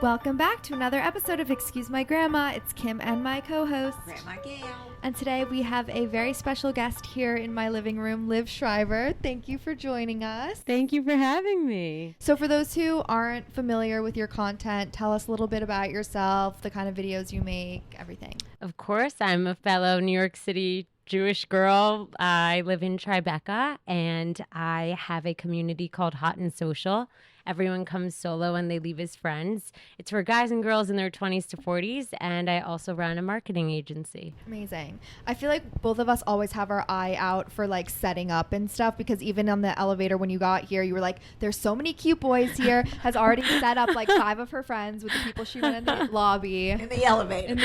Welcome back to another episode of Excuse My Grandma. It's Kim and my co-host. Grandma Gail. And today we have a very special guest here in my living room, Liv Schreiber. Thank you for joining us. Thank you for having me. So for those who aren't familiar with your content, tell us a little bit about yourself, the kind of videos you make, everything. Of course, I'm a fellow New York City Jewish girl. I live in Tribeca, and I have a community called Hot and Social. Everyone comes solo and they leave as friends. It's for guys and girls in their 20s to 40s, and I also run a marketing agency. Amazing. I feel like both of us always have our eye out for like setting up and stuff, because even on the elevator when you got here, you were like, there's so many cute boys here, has already set up like 5 of her friends with the people she met in the lobby. In the elevator.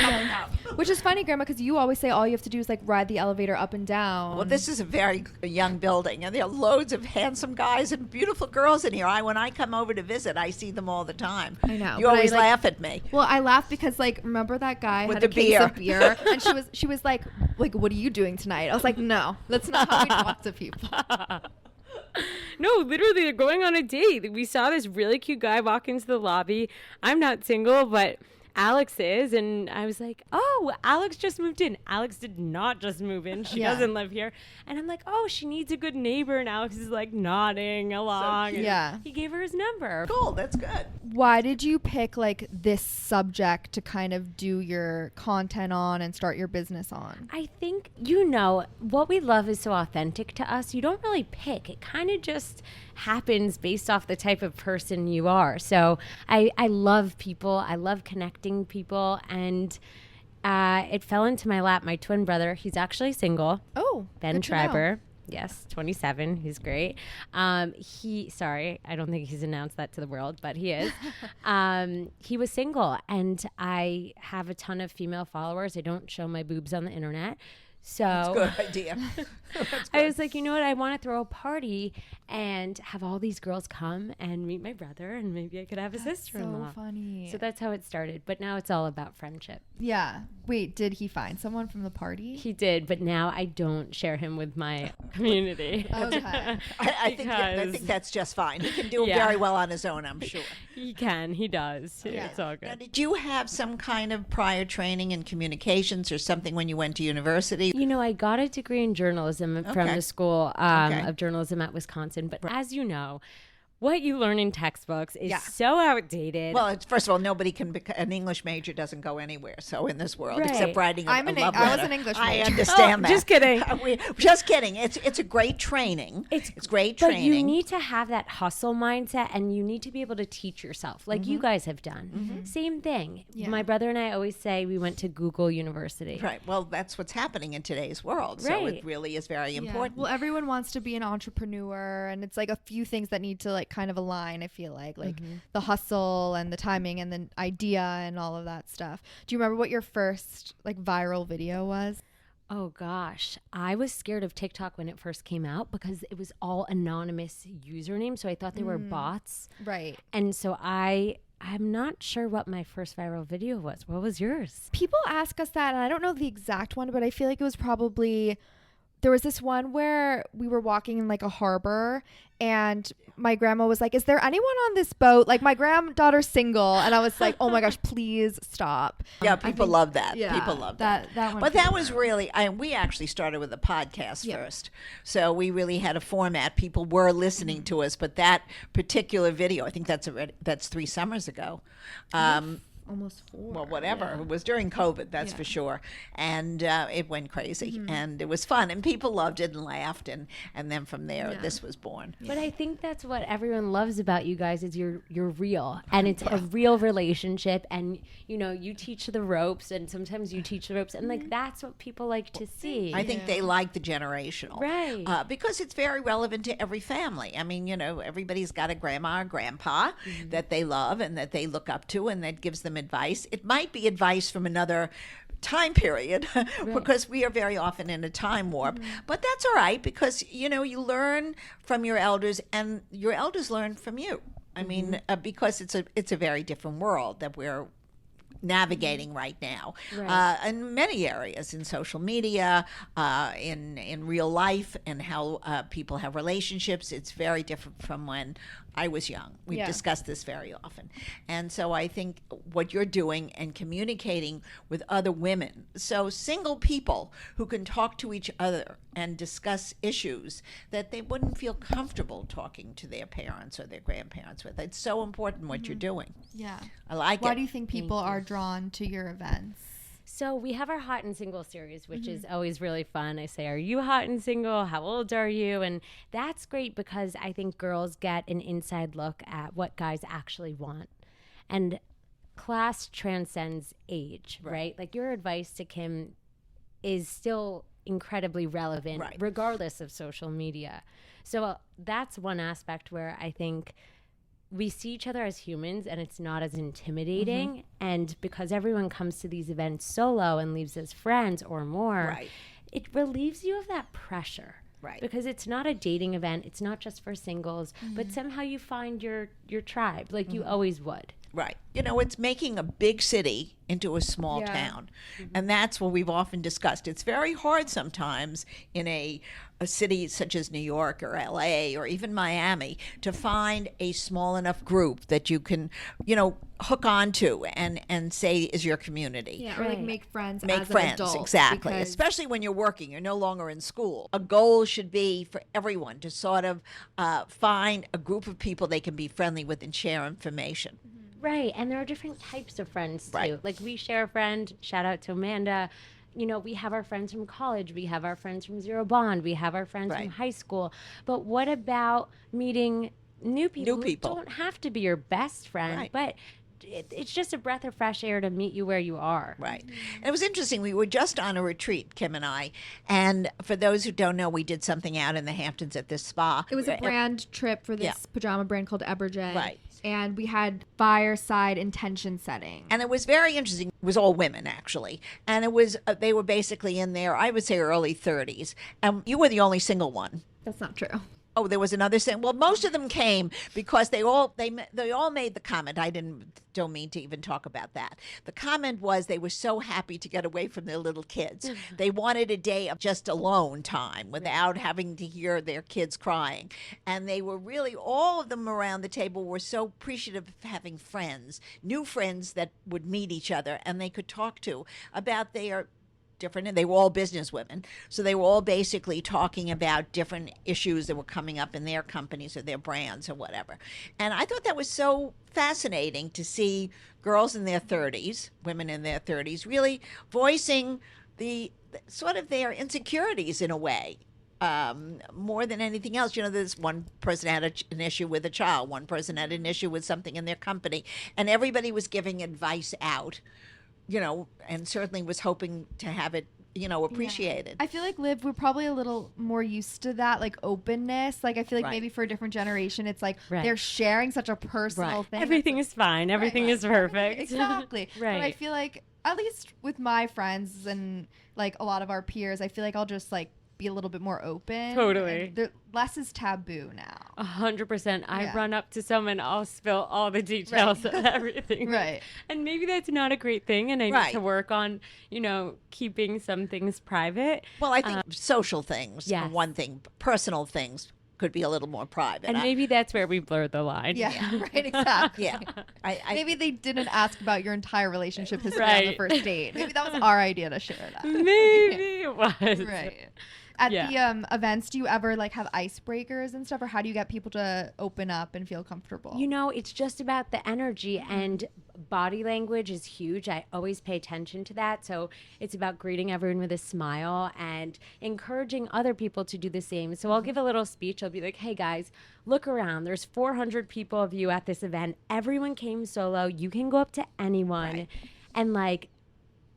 Which is funny, Grandma, because you always say all you have to do is like ride the elevator up and down. Well, this is a very young building, and there are loads of handsome guys and beautiful girls in here. When I come over to visit, I see them all the time. I know. You always laugh at me. Well, I laugh because, like, remember that guy with had the a case beer. of beer, and she was like, what are you doing tonight? I was like, no, that's not how we talk to people. No, literally, they're going on a date. We saw this really cute guy walk into the lobby. I'm not single, but Alex is, and I was like, oh, Alex just moved in. Alex did not just move in. She doesn't live here. And I'm like, oh, she needs a good neighbor. And Alex is like nodding along. Yeah. He gave her his number. Cool, that's good. Why did you pick like this subject to kind of do your content on and start your business on? I think, what we love is so authentic to us. You don't really pick. It kind of just happens based off the type of person you are. So I love people. I love connecting people. And it fell into my lap. My twin brother, he's actually single. Oh, Ben Schreiber. Yes, 27. He's great. Sorry, I don't think he's announced that to the world, but he is. He was single, and I have a ton of female followers. I don't show my boobs on the internet. So that's a good idea. I was like, you know what? I want to throw a party and have all these girls come and meet my brother, and maybe I could have a sister-in-law. So funny. So that's how it started. But now it's all about friendship. Yeah. Wait, did he find someone from the party? He did, but now I don't share him with my community. Okay. I think that's just fine. He can do it very well on his own, I'm sure. He can. He does. Yeah. It's all good. Now, did you have some kind of prior training in communications or something when you went to university? I got a degree in journalism from the School of Journalism at Wisconsin. But as you know, what you learn in textbooks is so outdated. Well, first of all, nobody can an English major doesn't go anywhere. So in this world, except writing a love letter. I was an English major. I understand that. Just kidding. Just kidding. It's a great training. It's great training. But you need to have that hustle mindset, and you need to be able to teach yourself, like you guys have done. Same thing. Yeah. My brother and I always say we went to Google University. Right. Well, that's what's happening in today's world. So it really is very important. Well, everyone wants to be an entrepreneur, and it's like a few things that need to like kind of align. I feel like the hustle and the timing and the idea and all of that stuff. Do you remember what your first like viral video was? Oh gosh, I was scared of TikTok when it first came out because it was all anonymous usernames, so I thought they were bots. Right. And so I'm not sure what my first viral video was. What was yours? People ask us that, and I don't know the exact one, but I feel like it was probably, there was this one where we were walking in like a harbor, and my grandma was like, is there anyone on this boat? Like, my granddaughter's single. And I was like, oh my gosh, please stop. Yeah, people love that. Yeah, people love that. That one. But that was really, we actually started with a podcast first. So we really had a format. People were listening to us. But that particular video, I think that's 3 summers ago. Almost 4. Well, whatever. Yeah. It was during COVID, that's for sure. And it went crazy. And it was fun. And people loved it and laughed. And then from there, this was born. But I think that's what everyone loves about you guys is you're real. And it's a real relationship. And, you teach the ropes. And sometimes you teach the ropes. And, that's what people like to see. I think they like the generational. Right. Because it's very relevant to every family. I mean, everybody's got a grandma or grandpa that they love and that they look up to and that gives them advice. It might be advice from another time period because we are very often in a time warp, but that's all right because you learn from your elders and your elders learn from you. I mean, because it's a very different world that we're navigating right now, in many areas, in social media, in real life, and how people have relationships. It's very different from when I was young. We've Yeah. discussed this very often. And so I think what you're doing and communicating with other women, so single people who can talk to each other and discuss issues that they wouldn't feel comfortable talking to their parents or their grandparents with. It's so important what you're doing. Yeah. I like Why it. do you think people are drawn to your events? So we have our hot and single series, which is always really fun. I say, are you hot and single? How old are you? And that's great because I think girls get an inside look at what guys actually want. And class transcends age, right? Like your advice to Kim is still incredibly relevant, Right. regardless of social media. So that's one aspect where I think we see each other as humans and it's not as intimidating. And because everyone comes to these events solo and leaves as friends or more, Right. it relieves you of that pressure. Right. Because it's not a dating event. It's not just for singles, but somehow you find your tribe like you always would. Right. You know, it's making a big city into a small Yeah. town. And that's what we've often discussed. It's very hard sometimes in a city such as New York or LA or even Miami to find a small enough group that you can, you know, hook onto and say is your community. Yeah, or like Right. make friends Make as friends, an adult. exactly. because- Especially when you're working, you're no longer in school. A goal should be for everyone to sort of find a group of people they can be friendly with and share information. Right. And there are different types of friends too. Right. Like we share a friend, shout out to Amanda. You know, we have our friends from college, we have our friends from Zero Bond, we have our friends Right. from high school. But what about meeting new people, New people. who don't have to be your best friend, Right. but it's just a breath of fresh air to meet you where you are. Right. And it was interesting. We were just on a retreat, Kim and I. And for those who don't know, we did something out in the Hamptons at this spa. It was a brand trip for this Yeah. pajama brand called Eberjed. Right. And we had fireside intention setting. And it was very interesting. It was all women, actually. And it was, they were basically in their, I would say, early 30s. And you were the only single one. That's not true. Oh, there was another thing. Well, most of them came because they all made the comment. Don't mean to even talk about that. The comment was they were so happy to get away from their little kids. They wanted a day of just alone time without having to hear their kids crying. And they were really, all of them around the table were so appreciative of having friends, new friends that would meet each other and they could talk to about their different, and they were all business women, so they were all basically talking about different issues that were coming up in their companies or their brands or whatever. And I thought that was so fascinating to see girls in their 30s, women in their 30s, really voicing the sort of their insecurities in a way. More than anything else, you know, there's one person had an issue with a child, one person had an issue with something in their company, and everybody was giving advice out, you know, and certainly was hoping to have it, you know, appreciated. I feel like Liv, we're probably a little more used to that, like openness. Like I feel like Right. maybe for a different generation, it's like Right. they're sharing such a personal Right. thing. Everything is fine. Everything is perfect. Exactly. But I Right. feel like, at least with my friends and like a lot of our peers, I feel like I'll just like be a little bit more open. Totally. And less is taboo now. 100%. I Yeah. run up to someone, I'll spill all the details of everything. Right. And maybe that's not a great thing, and I need Right. to work on, you know, keeping some things private. Well, I think social things, yes. are one thing, personal things could be a little more private. And maybe that's where we blur the line. Yeah, right, exactly. yeah, I Maybe they didn't ask about your entire relationship history on the Right. first date. Maybe that was our idea to share that. Maybe it was. Right. At Yeah. the events, do you ever like have icebreakers and stuff, or how do you get people to open up and feel comfortable? You know, it's just about the energy, and body language is huge. I always pay attention to that. So it's about greeting everyone with a smile and encouraging other people to do the same. So I'll give a little speech. I'll be like, hey guys, look around. There's 400 people of you at this event. Everyone came solo. You can go up to anyone. Right. And like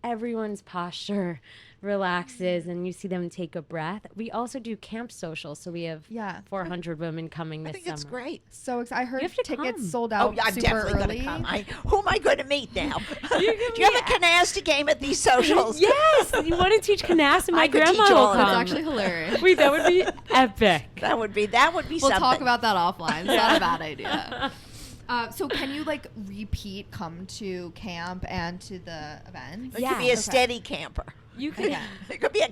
everyone's posture relaxes and you see them take a breath. We also do camp social. So we have Yeah. 400 women coming I this think summer. it's great. So I heard have to tickets come. sold Oh, out yeah, I'm super definitely early. going to come. Who am I going to meet now? Do you have a canasta game at these socials? Yes, you want to teach canasta? My I could teach grandma will all of come. it. It's actually hilarious. Wait, that would be epic. That would be We'll something. talk about that offline. It's not a bad idea. So can you like repeat come to camp and to the events? It could be a Yeah. steady camper. You could. It could be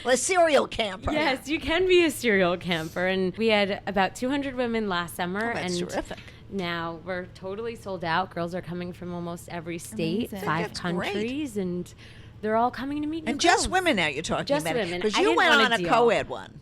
a serial camper. Yes, you can be a serial camper. And we had about 200 women last summer. That's and terrific. now we're totally sold out. Girls are coming from almost every state, Amazing. 5 That's great. countries, and they're all coming to meet new And just girls. women now you're talking Just about. women. Because I you didn't went want on a a deal. co-ed one.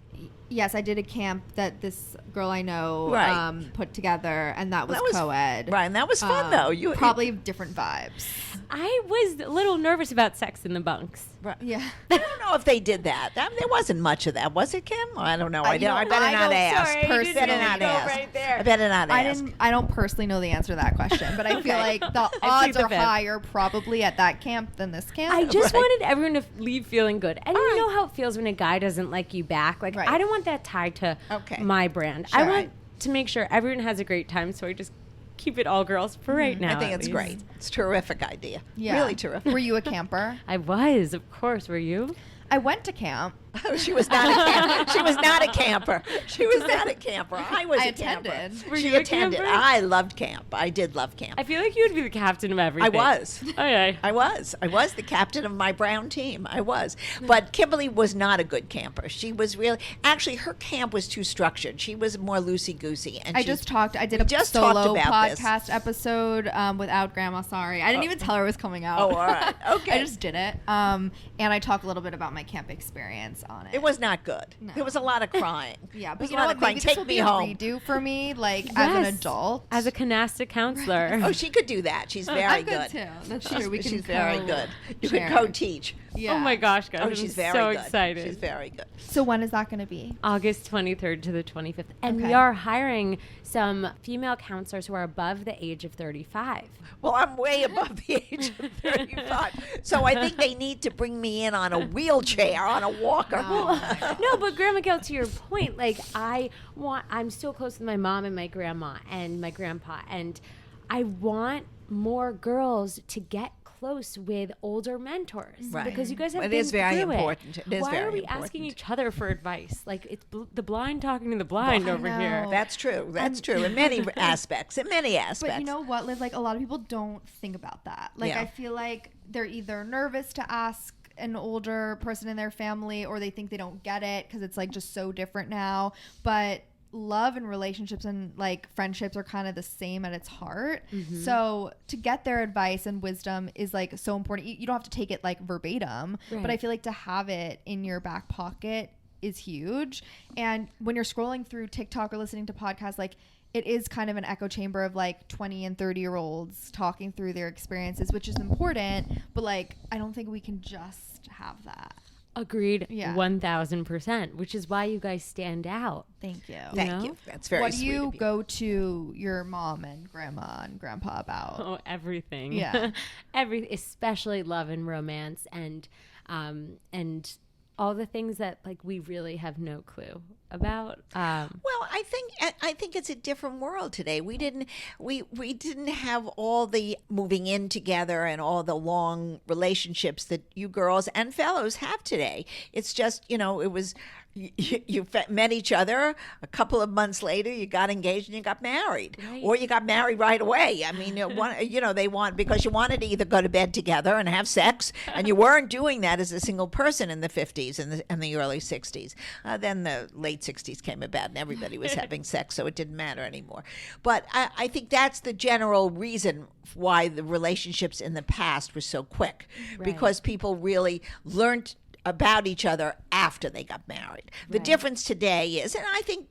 Yes, I did a camp that this girl I know Right. put together, and that was, That was- co-ed. Right, and that was fun, though. You Probably different vibes. I was a little nervous about sex in the bunks. Right. Yeah. I don't know if they did that. There wasn't much of that, was it, Kim? I don't know. I better not ask. sorry, you better didn't not go ask. right there. I better not ask. I don't personally know the answer to that question, but I feel like the I odds plead the are fifth. higher probably at that camp than this camp. I just Right. wanted everyone to leave feeling good. And you know how it feels when a guy doesn't like you back. Like, Right. I don't want that tied to Okay. my brand. Sure. I want to make sure everyone has a great time, so I just keep it all girls for right now. I think at it's least. great. It's a terrific idea. Yeah. Really terrific. Were you a camper? I was, of course. Were you? I went to camp. She was not a camper. She was not a camper. She was not a camper. I was I a camper. attended. Were She you a attended. camper? I loved camp. I did love camp. I feel like you would be the captain of I everything. was. Okay. I was the captain of my brown team. I was. But Kimberly was not a good camper. She was really, actually, her camp was too structured. She was more loosey-goosey. And I she- did a just talked solo about this. podcast episode without Grandma. Sorry, I didn't even tell her it was coming out. Oh, all right. Okay. I just did it. And I talk a little bit about my camp experience on it. It was not good. No. There was a lot of crying. Yeah, There but was you a know lot what? of crying. Maybe this Take will me be a home. redo for me, like as an Yes. adult. As a canasta counselor. Oh, she could do that. She's very I'm good. good too. That's true. We can She's very good. You could share. co-teach. Yeah. Oh my gosh, guys. Oh, I'm she's very so good. excited. She's very good. So when is that going to be? August 23rd to the 25th. And we Okay. are hiring some female counselors who are above the age of 35. Well, I'm way above the age of 35. So I think they need to bring me in on a wheelchair, on a walker. No, but Grandma Gail, to your point, like I'm so close with my mom and my grandma and my grandpa, and I want more girls to get close with older mentors Right. because you guys have It been is very through important. It is Why very are we important. asking each other for advice? Like it's the blind talking to the blind I over here. know. That's true. That's true. In many aspects. In many aspects. But you know what, Liv? Like a lot of people don't think about that. Like Yeah. I feel like they're either nervous to ask an older person in their family, or they think they don't get it because it's like just so different now. But love and relationships and like friendships are kind of the same at its heart. So to get their advice and wisdom is like so important. You don't have to take it like verbatim, but Right. I feel like to have it in your back pocket is huge. And when you're scrolling through TikTok or listening to podcasts, like it is kind of an echo chamber of like 20 and 30-year-olds talking through their experiences, which is important, but like I don't think we can just have that. Agreed, Yeah. 1000%, which is why you guys stand out. Thank you. Thank know? you. That's very What do sweet you of you. go to your mom and grandma and grandpa about? Oh, everything. Yeah. Especially love and romance and all the things that like we really have no clue about. Well, I think it's a different world today. We didn't have all the moving in together and all the long relationships that you girls and fellows have today. It's just, it was you met each other a couple of months later, you got engaged and you got married, Right. or you got married right away. I mean, because you wanted to either go to bed together and have sex, and you weren't doing that as a single person in the 50s and the early 60s. Then the late 60s came about and everybody was having sex, so it didn't matter anymore. But I think that's the general reason why the relationships in the past were so quick, because people really learned about each other after they got married. The difference today is, and I think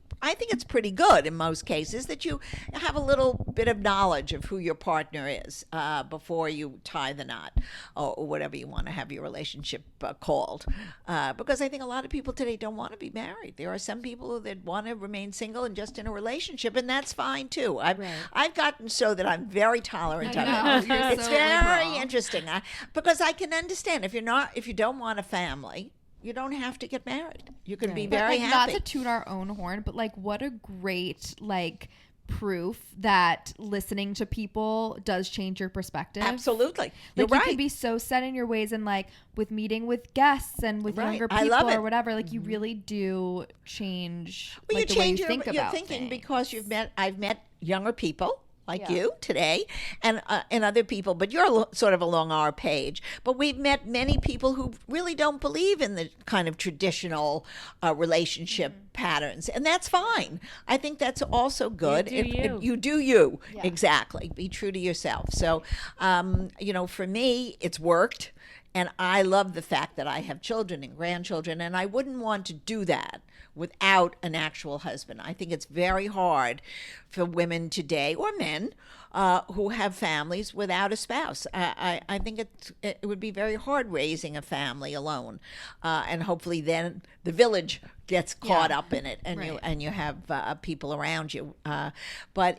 it's pretty good in most cases, that you have a little bit of knowledge of who your partner is before you tie the knot, or whatever you want to have your relationship called. Because I think a lot of people today don't want to be married. There are some people that want to remain single and just in a relationship, and that's fine too. I've gotten so that I'm very tolerant of know, it. you're It's so very liberal. interesting because I can understand if you don't want a family, you don't have to get married. You can be But, very like, happy. Not to toot our own horn, but like what a great like proof that listening to people does change your perspective. Absolutely. You're Like you right. can be so set in your ways, and like with meeting with guests and with Right. younger I people love it. or whatever, like you really do change Well, like, you the way you change think your about thinking things. because I've met younger people like you today, and other people, but you're sort of along our page. But we've met many people who really don't believe in the kind of traditional relationship patterns, and that's fine. I think that's also good. You do you. Yeah. Exactly. Be true to yourself. So, for me, it's worked. And I love the fact that I have children and grandchildren, and I wouldn't want to do that without an actual husband. I think it's very hard for women today, or men, who have families without a spouse. I think it would be very hard raising a family alone, and hopefully then the village gets caught up in it, and you have people around you. But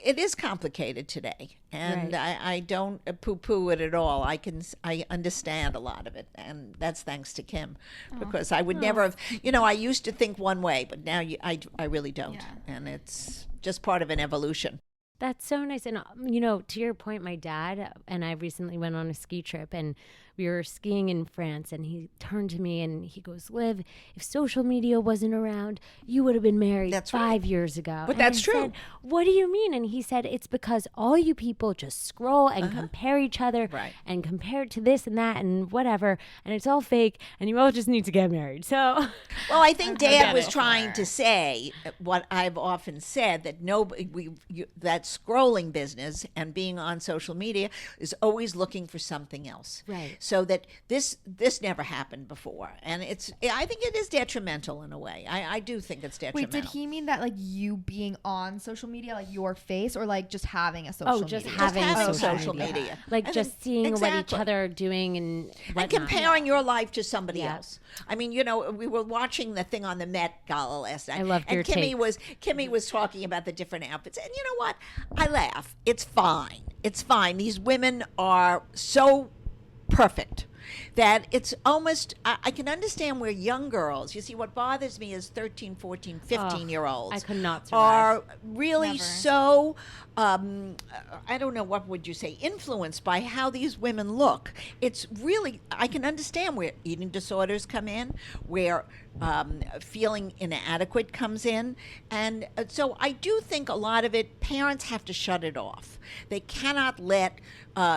it is complicated today, and I don't poo-poo it at all. I understand a lot of it, and that's thanks to Kim, because I would never have. I used to think one way, but now I really don't, and it's just part of an evolution. That's so nice. And, to your point, my dad and I recently went on a ski trip, and we were skiing in France, and he turned to me and he goes, Liv, if social media wasn't around, you would have been married 5 years ago. But and that's I true. Said, what do you mean? And he said, it's because all you people just scroll and compare each other and compare it to this and that and whatever, and it's all fake, and you all just need to get married. So, well, I think Dad was trying to say what I've often said, that that scrolling business and being on social media is always looking for something else. Right. So that this never happened before, and I think it is detrimental in a way. I do think it's detrimental. Wait, did he mean that like you being on social media, like your face, or like just having a social media? Just having social media. Like just seeing what each other are doing and whatnot. comparing your life to somebody else. I mean, we were watching the thing on the Met Gala last night. I loved your take. Kimmy was talking about the different outfits, and you know what? I laugh. It's fine. It's fine. These women are so perfect that it's almost, I can understand where young girls, you see, what bothers me is 13, 14, 15-year-olds I could not survive. are really Never. so, I don't know, what would you say, influenced by how these women look. It's really, I can understand where eating disorders come in, where feeling inadequate comes in. And so I do think a lot of it, parents have to shut it off. They cannot let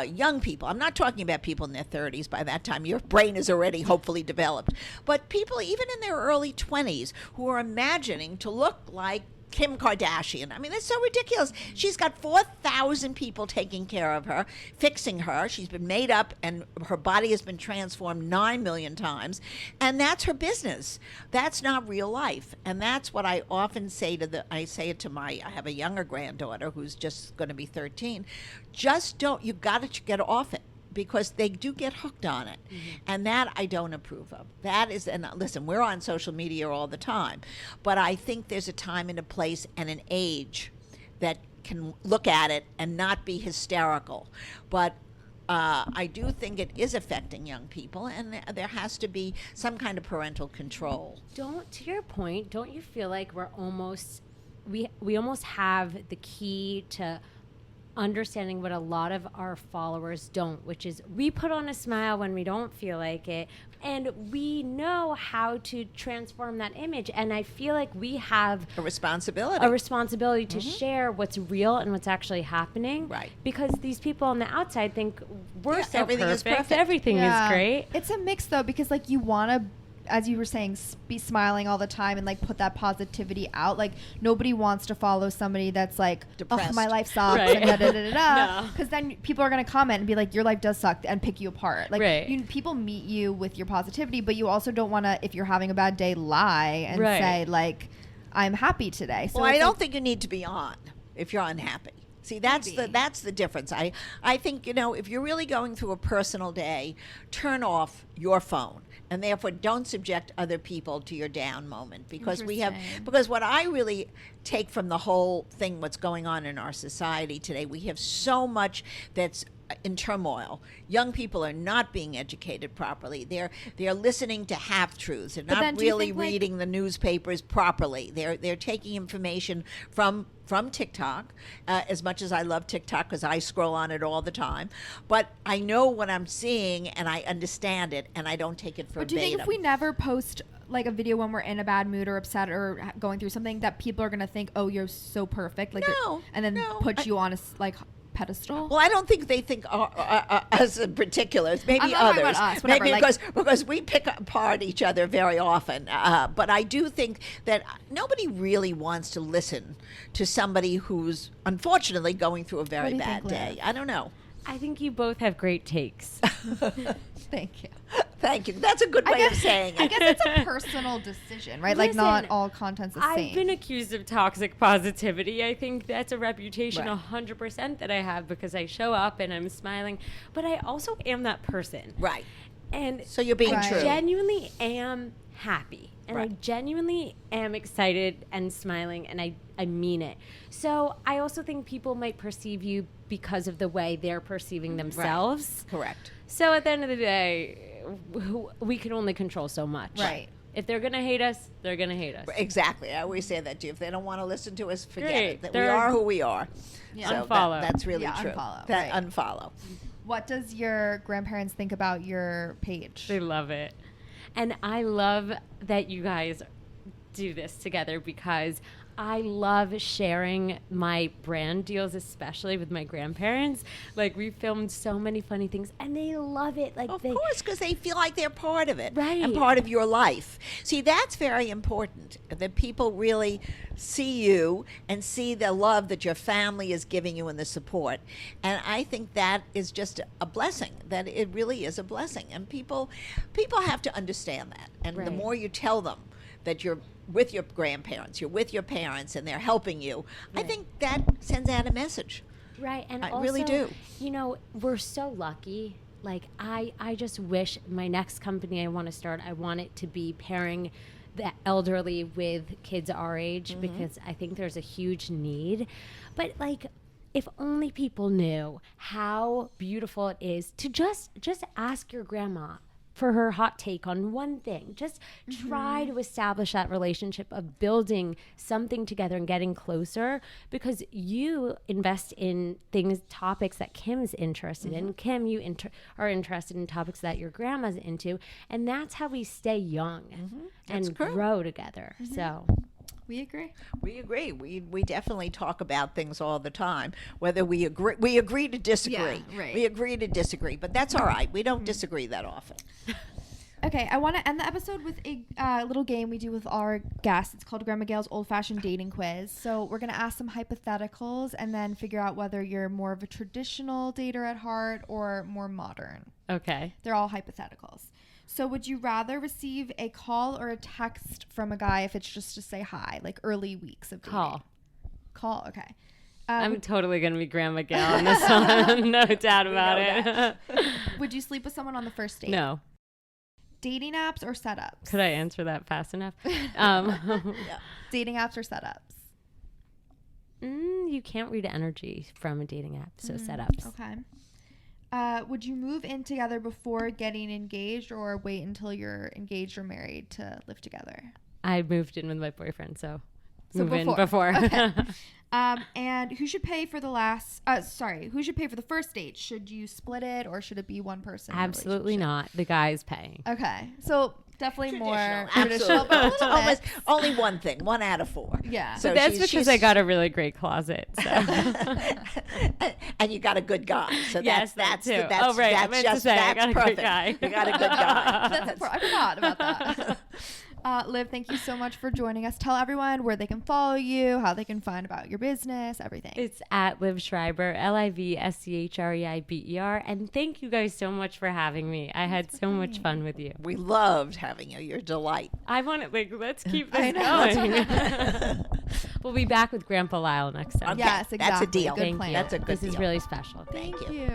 young people, I'm not talking about people in their 30s, by that time your brain is already hopefully developed, but people even in their early 20s who are imagining to look like Kim Kardashian. I mean, that's so ridiculous. She's got 4,000 people taking care of her, fixing her. She's been made up, and her body has been transformed 9 million times, and that's her business. That's not real life, and that's what I often say I have a younger granddaughter who's just going to be 13. Just don't, you got to get off it, because they do get hooked on it. And that I don't approve of. That is, and listen, we're on social media all the time, but I think there's a time and a place and an age that can look at it and not be hysterical. But I do think it is affecting young people, and there has to be some kind of parental control. To your point, don't you feel like we're almost, we almost have the key to understanding what a lot of our followers don't, which is we put on a smile when we don't feel like it, and we know how to transform that image, and I feel like we have a responsibility to share what's real and what's actually happening, right? Because these people on the outside think we're so everything perfect. is perfect. Everything is great. It's a mix though, because like you want to, as you were saying, be smiling all the time and like put that positivity out. Like nobody wants to follow somebody that's like, depressed. Oh, my life sucks, Right. and da-da-da-da-da. No. Because then people are going to comment and be like, your life does suck, and pick you apart. Like Right. people meet you with your positivity, but you also don't want to, if you're having a bad day, lie and Right. say like, I'm happy today. So Well, I it's don't like, think you need to be on if you're unhappy. See, that's the difference. I think, if you're really going through a personal day, turn off your phone, and therefore don't subject other people to your down moment, because what I really take from the whole thing, what's going on in our society today, we have so much that's in turmoil. Young people are not being educated properly. They're listening to half truths. They're then not do you really think, like- reading the newspapers properly. They're taking information from TikTok, as much as I love TikTok because I scroll on it all the time. But I know what I'm seeing and I understand it, and I don't take it But do you verbatim. think if we never post like a video when we're in a bad mood or upset or going through something, that people are gonna think, "Oh, you're so perfect," like, No, and then no, put you on a like pedestal? Well, I don't think they think us in particular. It's maybe I'm not talking others. about us, whatever, Maybe like- because we pick apart each other very often. But I do think that nobody really wants to listen to somebody who's unfortunately going through a What very do you bad think, day. Liv? I don't know. I think you both have great takes. Thank you. Thank you. That's a good way of saying I it. guess it's a personal decision, right? Like, not Listen, all content's the same. I've been accused of toxic positivity. I think that's a reputation Right. 100% that I have because I show up and I'm smiling, but I also am that person. Right. And So you're being Right. true. I genuinely am happy. And I Right. genuinely am excited and smiling, and I mean it. So I also think people might perceive you because of the way they're perceiving themselves. Correct. So at the end of the day, we can only control so much. Right. If they're going to hate us, they're going to hate us. Exactly. I always say that to you. If they don't want to listen to us, forget Great. it. That we They're- are who we are. Yeah. So Unfollow. that's really Yeah, true. unfollow, That right. unfollow. What does your grandparents think about your page? They love it. And I love that you guys do this together because I love sharing my brand deals, especially with my grandparents. Like, we filmed so many funny things, and they love it. Like, Of they, course, because they feel like they're part of it Right. and part of your life. See, that's very important, that people really see you and see the love that your family is giving you and the support. And I think that is just a blessing, that it really is a blessing. And people have to understand that. And the Right. more you tell them that you're with your grandparents, you're with your parents, and they're helping you, I Right. think that sends out a message. Right, and I also, really do. You know, we're so lucky. Like, I just wish my next company I want to start, I want it to be pairing the elderly with kids our age because I think there's a huge need. But like, if only people knew how beautiful it is to just ask your grandma for her hot take on one thing. Just try to establish that relationship of building something together and getting closer, because you invest in topics that Kim's interested in. Kim, you are interested in topics that your grandma's into, and that's how we stay young That's and true. grow together. So We agree. We agree. We definitely talk about things all the time. Whether we agree to disagree. Yeah, right. We agree to disagree, but that's all right. We don't disagree that often. Okay, I want to end the episode with a little game we do with our guests. It's called Grandma Gail's Old Fashioned Dating Quiz. So we're going to ask some hypotheticals and then figure out whether you're more of a traditional dater at heart or more modern. okay. They're all hypotheticals. So would you rather receive a call or a text from a guy if it's just to say hi, like early weeks of dating? Call, okay. I'm totally gonna be Grandma Gail on this one. No doubt about know it. Would you sleep with someone on the first date? No. Dating apps or setups? Could I answer that fast enough? Dating apps or setups? You can't read energy from a dating app, so setups. Okay. Would you move in together before getting engaged or wait until you're engaged or married to live together? I moved in with my boyfriend, so So move in before. Okay. And who should pay for the who should pay for the first date? Should you split it or should it be one person? in a Absolutely relationship? not. The guy's paying. Okay. So definitely more Traditional, traditional, but a little Almost bit. only one thing, 1 out of 4. Yeah. So That's she's- because I got a really great closet. So. and you got a good guy. So Yes, that's that too. that's Oh, right. I that's meant to just say, I that's got a good perfect. guy. You got a good guy. That's important. I forgot about that. Liv, thank you so much for joining us. Tell everyone where they can follow you, how they can find about your business, everything. It's at Liv Schreiber, LIVSCHREIBER. And thank you guys so much for having me. I had so much fun with you. We loved having you. You're a delight. I want to, let's keep I this know. going. We'll be back with Grandpa Lyle next time. Okay, Yes, That's a exactly. deal. Good Thank plan. you. That's a good This deal. is really special. Thank you. you.